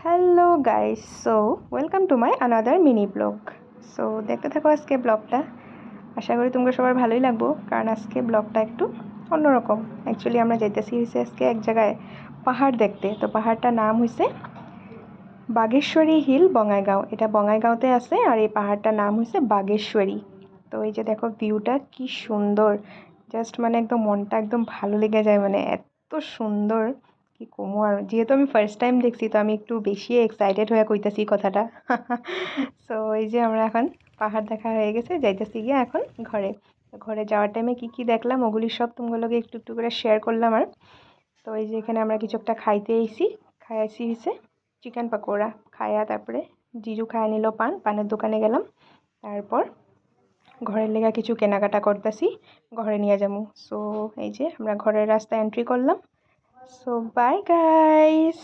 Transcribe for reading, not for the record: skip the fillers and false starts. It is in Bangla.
Hello guys, so welcome to my another mini blog. So দেখতে থাকো আজকে ব্লগটা। আশা করি তোমরা সবার ভালোই লাগবো, কারণ আজকে ব্লগটা একটু অন্যরকম। অ্যাকচুয়ালি আমরা যাইতেছি হয়েছে আজকে এক জায়গায় পাহাড় দেখতে। তো পাহাড়টার নাম হয়েছে বাগেশ্বরী হিল, বঙাইগাঁও। এটা বঙাইগাঁওতে আছে, আর এই পাহাড়টার নাম হয়েছে বাগেশ্বরী। তো এই যে দেখো ভিউটা কি সুন্দর, জাস্ট মানে একদম মনটা একদম ভালো লেগে যায়, মানে এত সুন্দর কি কমু। আর যেহেতু আমি ফার্স্ট টাইম দেখছি, তো আমি একটু বেশি এক্সাইটেড হয়ে কইতাছি কথাটা। সো এই যে আমরা এখন পাহাড় দেখা হয়ে গেছে, যাইতেছি গিয়ে এখন ঘরে। তো ঘরে যাওয়ার টাইমে কি কি দেখলাম ওগুলি সব তোমাগুলোকে একটু একটু করে শেয়ার করলাম। আর তো এই যে এখানে আমরা কিছু একটা খাইতে আইছি, খাইছি হয়েছে চিকেন পকোড়া। খায়া তারপরে জিজু খায়া নিল পানের দোকানে গেলাম। তারপর ঘরের লেগা কিছু কেনাকাটা করতেছি, ঘরে নিয়ে যাবো। সো এই যে আমরা ঘরের রাস্তায় এন্ট্রি করলাম। So bye guys.